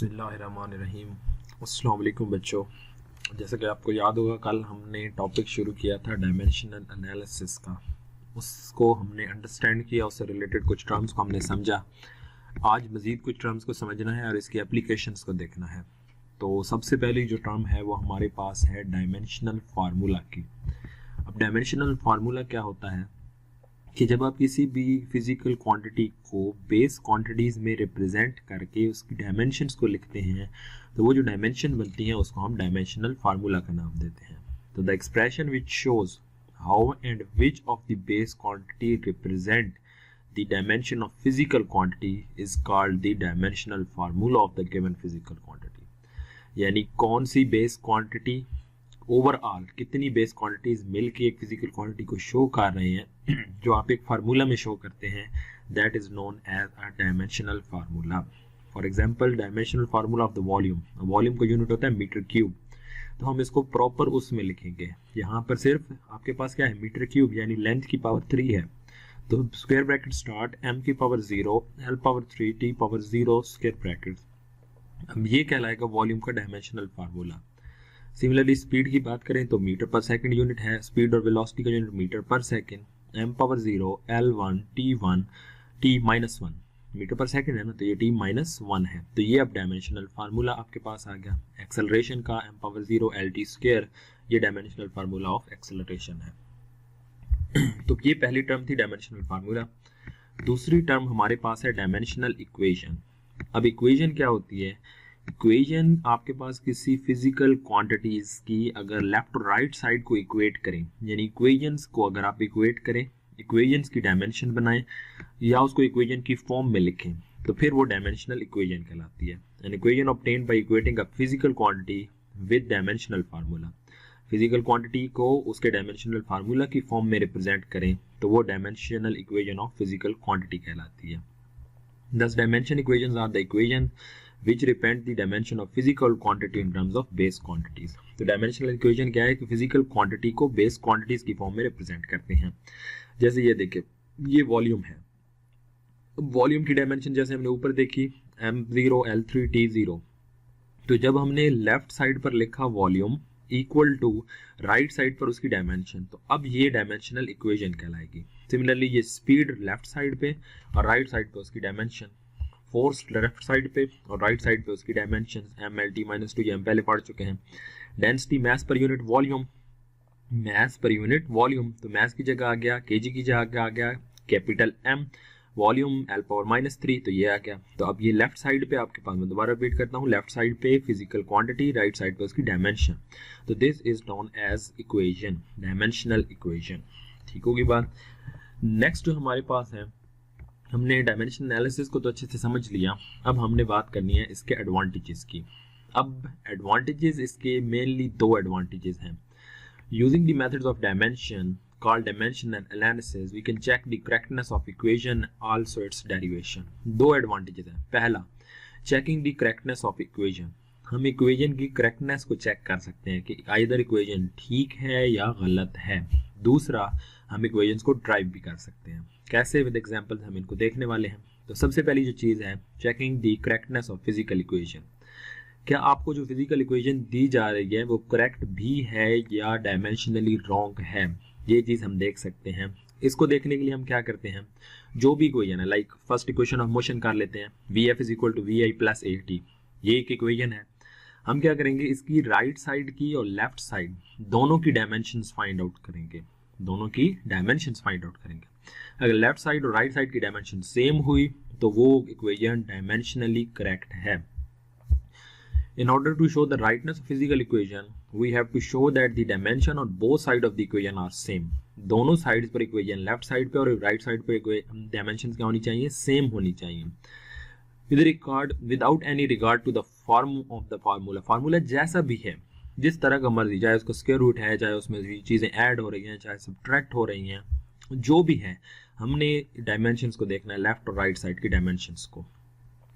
बिस्मिल्लाहिर्रहमानिर्रहीम। अस्सलाम वालेकुम बच्चों, जैसा कि आपको याद होगा कल हमने टॉपिक शुरू किया था डायमेंशनल एनालिसिस का। उसको हमने अंडरस्टैंड किया, उससे रिलेटेड कुछ टर्म्स को हमने समझा। आज मज़ीद कुछ टर्म्स को समझना है और इसकी एप्लीकेशंस को देखना है। तो सबसे पहले जो टर्म है वो हमारे पास है डायमेंशनल फार्मूला की। अब डायमेंशनल फार्मूला क्या होता है कि जब आप किसी भी फिजिकल क्वांटिटी को बेस क्वांटिटीज़ में रिप्रेजेंट करके उसकी डायमेंशंस को लिखते हैं तो वो जो डायमेंशन बनती हैं उसको हम डायमेंशनल फार्मूला का नाम देते हैं। तो the expression which shows how and which of the base quantity represent the dimension of physical quantity is called the dimensional formula of the given physical quantity. यानी कौन सी बेस क्वांटिटी ओवरऑल कितनी base quantities मिलके एक physical quantity को show कर रहे हैं जो आप एक फार्मूला में शो करते हैं, that is known as a dimensional formula. For example dimensional formula of the volume, volume का यूनिट होता है मीटर क्यूब। तो हम इसको प्रॉपर उसमें लिखेंगे। यहाँ पर सिर्फ आपके पास क्या है, मीटर क्यूब, यानी लेंथ की पावर 3 है। तो स्क्वायर ब्रैकेट स्टार्ट m की power 0 l power 3 t power 0 square bracket. अब ये कहलाएगा वॉल्यूम का डायमेंशनल फार्मूला। सिमिलरली स्पीड की बात करें तो मीटर पर सेकंड यूनिट है, स्पीड और वेलोसिटी का यूनिट मीटर पर second, m power 0 l1 t1 t minus 1 metre पर सेकंड है ना, तो ये t माइनस 1 है। तो ये अब डायमेंशनल फार्मूला आपके पास आ गया। एक्सेलरेशन का m पावर 0 lt स्क्वायर, ये डायमेंशनल फार्मूला ऑफ एक्सेलरेशन है। तो ये पहली टर्म थी डायमेंशनल फार्मूला। दूसरी टर्म हमारे पास है डायमेंशनल इक्वेशन। अब इक्वेशन क्या होती है? इक्वेशन आपके पास किसी फिजिकल क्वांटिटीज की अगर लेफ्ट और राइट साइड को इक्वेट करें, यानी इक्वेशंस को अगर आप इक्वेट करें, इक्वेशंस की डायमेंशन बनाएं या उसको इक्वेशन की फॉर्म में लिखें, तो फिर वो डायमेंशनल इक्वेशन कहलाती है। An equation obtained by equating a physical quantity with dimensional formula. Physical quantity को उसके डायमेंशनल फार्मूला की फॉर्म में रिप्रेजेंट करें तो वो dimensional equation of physical quantity कहलाती है। Thus dimension equations are the equations which represent the dimension of physical quantity in terms of base quantities। तो dimensional equation क्या है कि physical quantity को base quantities की फॉर्म में रिप्रेजेंट करते हैं। जैसे ये देखिए, ये वॉल्यूम है। वॉल्यूम की डायमेंशन जैसे हमने ऊपर देखी m0 l3 t0। तो जब हमने लेफ्ट साइड पर लिखा volume equal to right side पर उसकी डायमेंशन, तो अब ये डायमेंशनल इक्वेशन कहलाएगी। सिमिलरली ये स्पीड लेफ्ट साइड पे और राइट साइड पे उसकी डायमेंशन, फोर्स लेफ्ट साइड पे और राइट साइड पे उसकी dimension m l t minus 2, ये हम पहले पढ़ चुके हैं। Density mass per unit volume, मास पर यूनिट वॉल्यूम, तो मास की जगह आ गया kg की जगह आ गया capital M, volume l power minus 3, तो ये आ गया। तो अब ये लेफ्ट साइड पे आपके पास, मैं दोबारा रिपीट करता हूँ, लेफ्ट साइड पे फिजिकल क्वांटिटी, राइट साइड पे उसकी डायमेंशन। तो this is known as equation, dimensional equation. ठीक होगी बात। नेक्स्ट जो हमारे पास है, हमने डायमेंशन एनालिसिस को तो अच्छे से समझ लिया। अब हमने बात करनी है इसके एडवांटेजेस की। अब एडवांटेजेस इसके मेनली दो एडवांटेजेस हैं। Using the methods of dimension called dimension analysis we can check the correctness of equation also its derivation। दो एडवांटेजेस हैं। पहला, checking the correctness of equation. हम इक्वेशन की करेक्टनेस को चेक कर सकते हैं कि आइदर इक्वेशन ठीक है या गलत है। दूसरा, हम इक्वेशंस को ड्राइव भी कर सकते हैं। कैसे? विद एग्जांपल्स हम इनको देखने वाले हैं। तो सबसे पहली जो चीज़ है, checking the correctness of physical equation. क्या आपको जो फिजिकल इक्वेशन दी जा रही है वो करेक्ट भी है या डायमेंशनली रॉन्ग है, ये चीज़ हम देख सकते हैं। इसको देखने के लिए हम क्या करते हैं, जो भी इक्वेशन है, like first equation of motion कर लेते हैं, Vf is equal to VI plus AT, ये एक इक्वेशन है। हम क्या करेंगे, इसकी राइट साइड की और लेफ्ट साइड दोनों की डायमेंशंस फाइंड आउट करेंगे, दोनों की डायमेंशंस फाइंड आउट करेंगे। अगर लेफ्ट साइड और राइट साइड की डायमेंशन सेम हुई तो वो इक्वेशन डायमेंशनली करेक्ट है। In order to show the rightness of physical equation, we have to show that the dimension on both sides of the equation are same। दोनों sides पर equation, left side पे और right side पे dimensions क्या होनी चाहिए, same होनी चाहिए। Without any regard to the form of the formula. Formula जैसा भी है, जिस तरह का मर्जी, चाहे उसका स्क्वायर रूट है, चाहे उसमें चीज़ें ऐड हो रही हैं, चाहे सब्ट्रैक्ट हो रही हैं, जो भी है, हमने डायमेंशंस को देखना है, लेफ्ट और राइट साइड की डायमेंशंस को।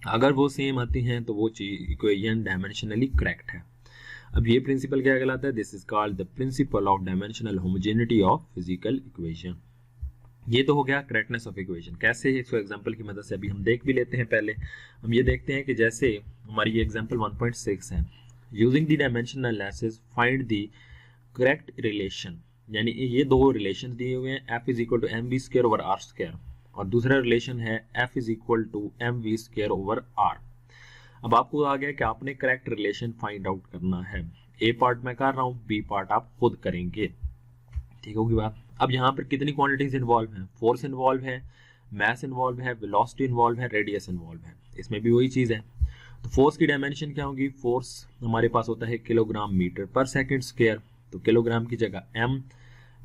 अगर वो सेम आती हैं तो वो इक्वेशन डायमेंशनली करेक्ट है। अब ये प्रिंसिपल क्या कहलाता है? This is called the principle of dimensional homogeneity of physical equation. ये तो हो गया करेक्टनेस ऑफ इक्वेशन। कैसे, इसको एग्जांपल की मदद से अभी हम देख भी लेते हैं। पहले हम ये देखते हैं कि जैसे हमारी ये एग्जांपल 1.6 है, using the dimensional analysis find the correct relation, यानी ये दो रिलेशन दिए हुए हैं, f is equal to M V square over R square, और दूसरा रिलेशन है f is equal to M V square over R. अब आपको आ गया कि आपने करेक्ट रिलेशन फाइंड आउट करना है। ए पार्ट मैं कर रहा हूँ, बी पार्ट आप खुद करेंगे, ठीक होगी बात। अब यहाँ पर कितनी क्वांटिटीज इन्वॉल्व हैं, फोर्स इन्वॉल्व है, मास इन्वॉल्व है, वेलोसिटी इन्वॉल्व है, रेडियस इन्वॉल्व है, इसमें भी वही चीज़ है। तो फोर्स की डायमेंशन क्या होगी, फोर्स हमारे पास होता है किलोग्राम मीटर पर सेकंड स्क्वायर, तो किलोग्राम की जगह m,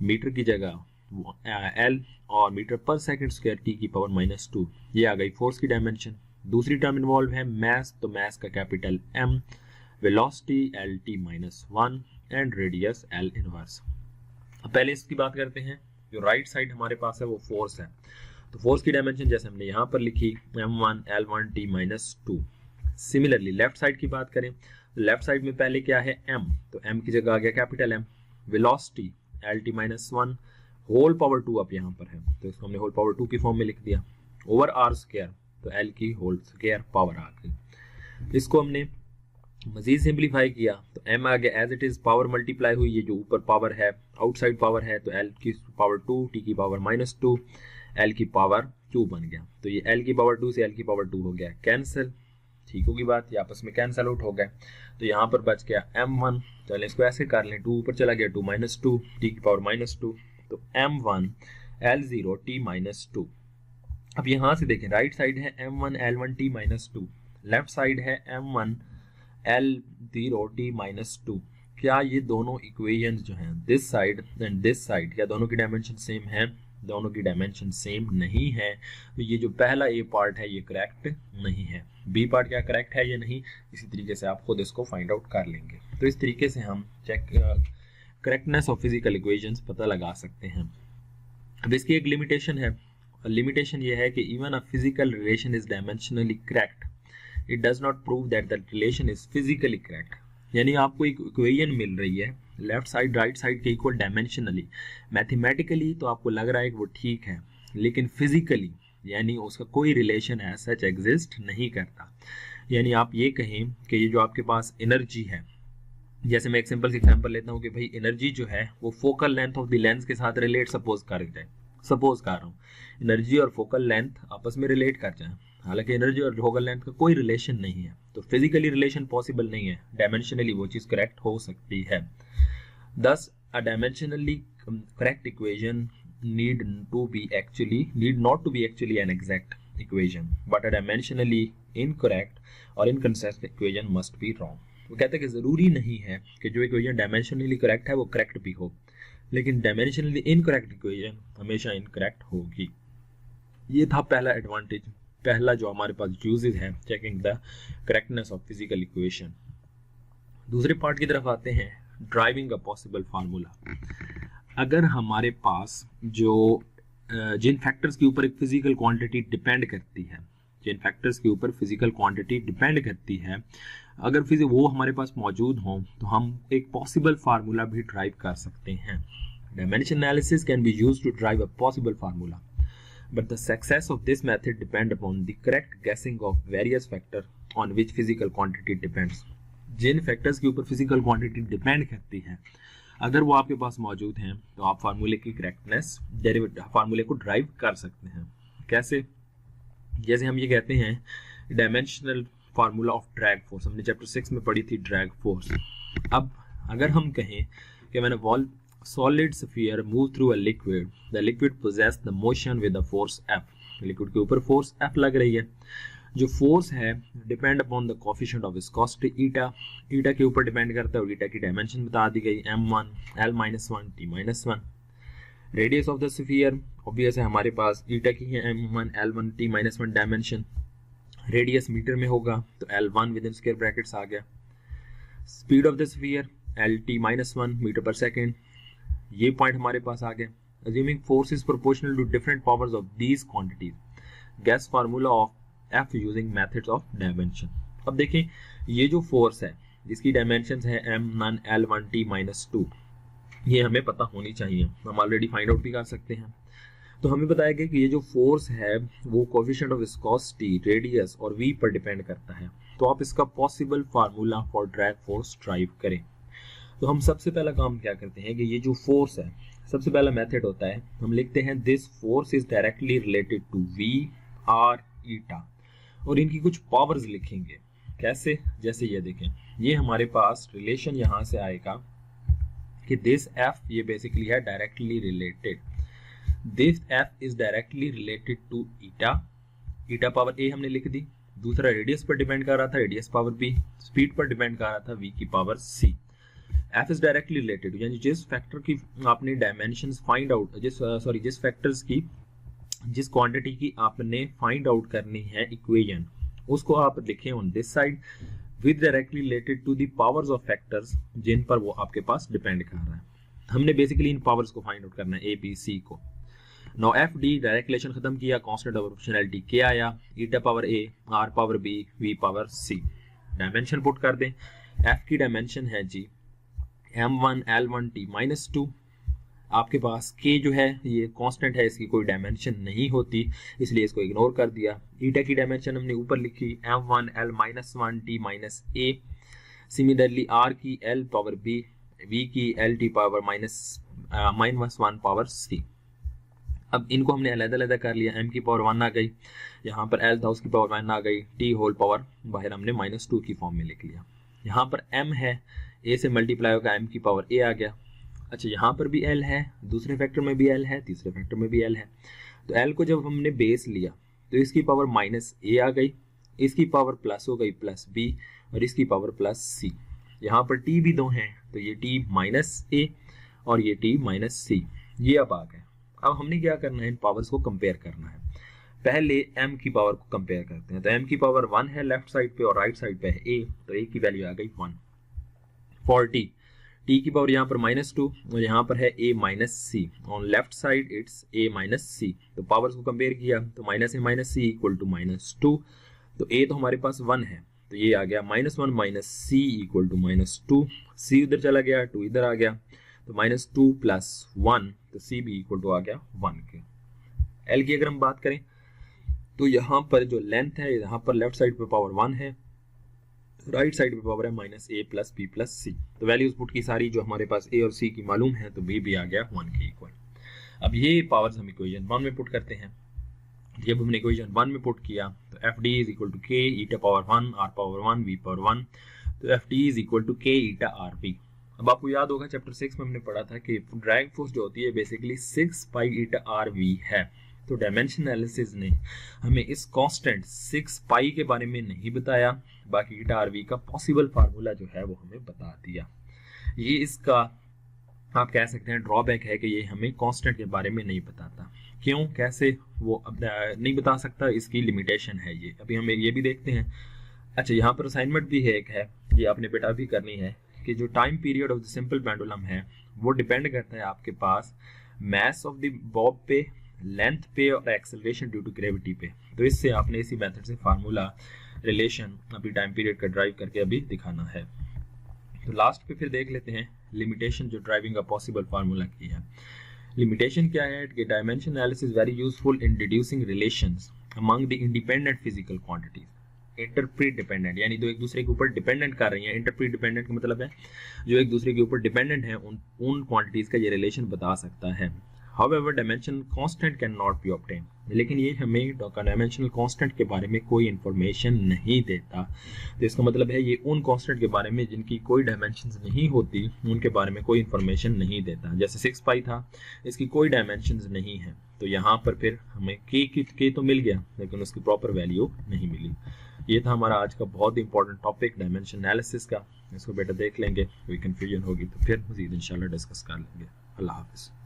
मीटर की जगह l, और मीटर पर सेकंड स्क्वायर t की पावर -2, ये आ गई फोर्स की डायमेंशन। दूसरी टर्म इन्वॉल्व है मैस, तो मैस का capital M, velocity LT-1 and radius L inverse. अब पहले इसकी बात करते हैं। जो राइट साइड हमारे पास है वो फोर्स है, तो फोर्स की डायमेंशन जैसे हमने यहाँ पर लिखी M1 L1 T-2। Similarly left side की बात करें, लेफ्ट साइड में पहले क्या है m, तो m की जगह आ गया capital M, velocity LT-1 whole power 2 अब यहाँ पर है, तो इसको हमने होल पावर 2 की फॉर्म में लिख दिया, ओवर आर स्क्वायर, तो L की होल स्क्वायर पावर आ गई। इसको हमने मजीद सिंप्लीफाई किया तो m आ गया as it is, power multiply हुई, ये जो ऊपर पावर है आउटसाइड पावर है, तो l की पावर 2, t की पावर -2, l की पावर 2 बन गया, तो ये l की पावर 2 से l की पावर 2 हो गया कैंसिल, ठीक होगी बात, ये आपस में कैंसिल आउट हो गए। तो यहाँ पर बच गया m1, चलिए इसको ऐसे कर लें, 2 ऊपर चला गया, 2 -2, t की पावर -2, तो m1 L0 T-2। अब यहाँ से देखें, राइट साइड है m1 L1 T-2, left side है m1 L0 T-2। क्या ये दोनों इक्वेशंस जो हैं, this side and this side, क्या दोनों की डायमेंशन सेम है? दोनों की डायमेंशन सेम नहीं है, तो ये जो पहला ए पार्ट है ये करेक्ट नहीं है। बी पार्ट क्या करेक्ट है या नहीं, इसी तरीके से आप खुद इसको फाइंड आउट कर लेंगे। तो इस तरीके से हम check correctness of physical equations पता लगा सकते हैं। अब इसकी एक लिमिटेशन है, लिमिटेशन ये है कि even a physical relation is dimensionally correct, it does not prove that the relation is physically correct. यानी आपको एक इक्वेशन मिल रही है लेफ्ट साइड राइट साइड के इक्वल डायमेंशनली, मैथमेटिकली तो आपको लग रहा है कि वो ठीक है, लेकिन फिजिकली यानी उसका कोई रिलेशन एज सच एग्जिस्ट नहीं करता। यानी आप ये कहें कि ये जो आपके पास एनर्जी है, जैसे मैं एक सिंपल एग्जांपल लेता हूँ कि भाई एनर्जी जो है वो focal length of the lens के साथ रिलेट सपोज कर रहा हूँ, एनर्जी और फोकल लेंथ आपस में रिलेट कर जाए, हालांकि एनर्जी और फोकल लेंथ का कोई रिलेशन नहीं है, तो फिजिकली रिलेशन पॉसिबल नहीं है, डायमेंशनली वो चीज़ करेक्ट हो सकती है। Thus, a dimensionally correct equation need not to be actually an exact equation, but a dimensionally incorrect or inconsistent equation must be wrong. वो कहते हैं कि ज़रूरी नहीं है कि जो इक्वेशन डायमेंशनली करेक्ट है वो करेक्ट भी हो, लेकिन डायमेंशनली इनकरेक्ट इक्वेशन हमेशा इनकरेक्ट होगी। ये था पहला एडवांटेज, पहला जो हमारे पास यूजेज है checking the correctness of physical equation. दूसरे पार्ट की तरफ आते हैं, ड्राइविंग अ पॉसिबल फार्मूला। अगर हमारे पास जो जिन फैक्टर्स के ऊपर एक फिजिकल क्वांटिटी डिपेंड करती है, जिन फैक्टर्स के ऊपर फिजिकल क्वांटिटी डिपेंड करती है, अगर वो हमारे पास मौजूद हों तो हम एक पॉसिबल फार्मूला भी ड्राइव कर सकते हैं। Dimension analysis can be used to derive a possible formula, but the success of this method depend upon the correct guessing of various factors on which physical quantity depends. जिन factors के ऊपर physical quantity depend करती है, अगर वो आपके पास मौजूद हैं तो आप फार्मूले की करेक्टनेस फार्मूले को ड्राइव कर सकते हैं। कैसे? जैसे हम ये कहते हैं dimensional formula of drag force, हमने चैप्टर 6 में पढ़ी थी ड्रैग फोर्स। अब अगर हम कहें कि मैंने solid sphere move through a liquid, the liquid possess the motion with the force F, liquid के ऊपर फोर्स F लग रही है, जो फोर्स है depend upon the coefficient of viscosity ईटा के ऊपर डिपेंड करता है, और ईटा की डायमेंशन बता दी गई m1 L-1 T-1। Radius of the sphere obvious है हमारे पास ईटा की है m1 L1 T-1 dimension, radius metre में होगा तो L1 within square brackets आ गया। Speed of the sphere LT-1 metre per second, ये पॉइंट हमारे पास आ गया। Assuming force is proportional to different powers of these quantities, guess formula of F using methods of dimension। अब देखें ये जो फोर्स है जिसकी डायमेंशंस है m1 L1 T-2, ये हमें पता होनी चाहिए, हम ऑलरेडी फाइंड आउट भी कर सकते हैं। तो हमें बताया गया कि ये जो फोर्स है वो कोएफिशिएंट ऑफ विस्कोसिटी, रेडियस और v पर डिपेंड करता है। तो आप इसका possible formula for drag force drive करें। तो हम सबसे पहला काम क्या करते हैं कि ये जो फोर्स है, सबसे पहला मेथड होता है, हम लिखते हैं this force is directly related to v r eta, और इनकी कुछ पावर्स लिखेंगे। कैसे? जैसे ये देखें, ये हमारे पास रिलेशन यहाँ से आएगा कि दिस f ये बेसिकली है directly related, this f is directly related to eta, eta power a हमने लिख दी। दूसरा रेडियस पर डिपेंड कर रहा था, रेडियस पावर b, स्पीड पर डिपेंड कर रहा था v की power c। f is directly related, यानी जिस फैक्टर की आपने डायमेंशंस फाइंड आउट, जिस फैक्टर्स की, जिस क्वांटिटी की आपने फाइंड आउट करनी है इक्वेशन, उसको आप लिखें on this side with directly related to the powers of factors जिन पर वो आपके पास डिपेंड कर रहा है। हमने बेसिकली इन पावर्स को फाइंड आउट करना है, ए बी सी को। Now F D direct relation खत्म किया, कांस्टेंट ऑफ प्रोपोर्शनैलिटी के आया, eta power A, R power B, V power C. Dimension put कर दें। एफ की डायमेंशन है जी m1 l1 t -2। आपके पास k जो है ये कांस्टेंट है, इसकी कोई डायमेंशन नहीं होती, इसलिए इसको इग्नोर कर दिया। ईटा की डायमेंशन हमने ऊपर लिखी m1 l -1 t -a। Similarly r की l पावर b, v की l t power -1 power c। अब इनको हमने अलग-अलग कर लिया, m की पावर 1 आ गई, यहाँ पर l था उसकी पावर 1 आ गई, t होल पावर बाहर हमने -2 की फॉर्म में लिख लिया। यहाँ पर m है, a से मल्टीप्लाई होगा, m की पावर a आ गया। अच्छा, यहाँ पर भी l है, दूसरे फैक्टर में भी l है, तीसरे फैक्टर में भी l है। तो l को जब हमने बेस लिया तो इसकी पावर -a आ गई, इसकी पावर प्लस हो गई +b, और इसकी पावर +c। यहाँ पर t भी दो हैं, तो ये t -a और ये t -c, ये अब आ गए। अब हमने क्या करना है, इन पावर्स को कंपेयर करना है। पहले m की पावर को कंपेयर करते हैं। तो m की पावर 1 है लेफ्ट साइड पे और राइट साइड पे है a, तो a की वैल्यू आ गई 1। फॉर t की पावर यहाँ पर -2 और यहाँ पर है a -c, on left side it's a -c। तो पावर्स को कंपेयर किया तो -a -c इक्वल टू -2। तो a तो हमारे पास 1 है, तो ये आ गया -1 - c इक्वल टू -2। c उधर चला गया, 2 इधर आ गया, तो -2 + 1, तो c भी इक्वल टू आ गया 1 के। l की अगर हम बात करें तो यहाँ पर जो लेंथ है, यहाँ पर लेफ्ट साइड पे पावर 1 है, राइट साइड पे पावर है -a + b + c। तो वैल्यूज पुट की सारी जो हमारे पास a और c की मालूम है, तो b भी आ गया 1 के इक्वल। अब ये पावर्स हम इक्वेशन 1 में पुट करते हैं। जब हमने इक्वेशन 1 में पुट किया तो fd = k eta power 1 r power 1 v power 1, तो fd = k ईटा rv। अब आपको याद होगा चैप्टर 6 में हमने पढ़ा था कि ड्रैग फोर्स जो होती है बेसिकली 6 पाई ईटा rv है। तो डायमेंशन एनालिसिस ने हमें इस कांस्टेंट 6 पाई के बारे में नहीं बताया, बाकी ईटा आरवी का पॉसिबल फार्मूला जो है वो हमें बता दिया। ये इसका आप कह सकते हैं ड्रॉबैक है कि ये हमें कांस्टेंट के बारे में नहीं बताता। क्यों, कैसे वो अब नहीं बता सकता, इसकी लिमिटेशन है ये। अभी हम ये भी देखते हैं। अच्छा, यहाँ पर असाइनमेंट भी है, एक है, ये आपने बेटा भी करनी है, कि जो time period of the simple pendulum है वो डिपेंड करता है आपके पास मास ऑफ द बॉब पे, लेंथ पे और एक्सेलरेशन ड्यू टू ग्रेविटी पे। तो इससे आपने इसी मेथड से फार्मूला रिलेशन अभी टाइम पीरियड का ड्राइव करके अभी दिखाना है। तो लास्ट पे फिर देख लेते हैं लिमिटेशन जो ड्राइविंग का पॉसिबल फार्मूला की है। लिमिटेशन क्या है कि dimension analysis very useful in deducing relations among the independent physical quantities. इंटरप्री डिपेंडेंट यानी जो एक दूसरे के ऊपर डिपेंडेंट कर रही हैं। इंटरप्री डिपेंडेंट का मतलब है जो एक दूसरे के ऊपर डिपेंडेंट है, उन क्वांटिटीज का ये रिलेशन बता सकता है। However, dimensional constant cannot be obtained. लेकिन ये हमें डायमेंशनल कांस्टेंट के बारे में कोई इंफॉर्मेशन नहीं देता। तो इसका मतलब है ये उन कांस्टेंट के बारे में जिनकी कोई डायमेंशंस नहीं होती, उनके बारे में कोई इंफॉर्मेशन नहीं देता। जैसे 6 पाई था, इसकी कोई डायमेंशंस नहीं है, तो यहाँ पर फिर हमें k तो मिल गया लेकिन उसकी प्रॉपर वैल्यू नहीं मिली। ये था हमारा आज का बहुत ही इंपॉर्टेंट टॉपिक डायमेंशन एनालिसिस का। इसको बेटा देख लेंगे, कोई कन्फ्यूजन होगी तो फिर मज़ीद इंशाल्लाह डिस्कस कर लेंगे। अल्लाह हाफिज़।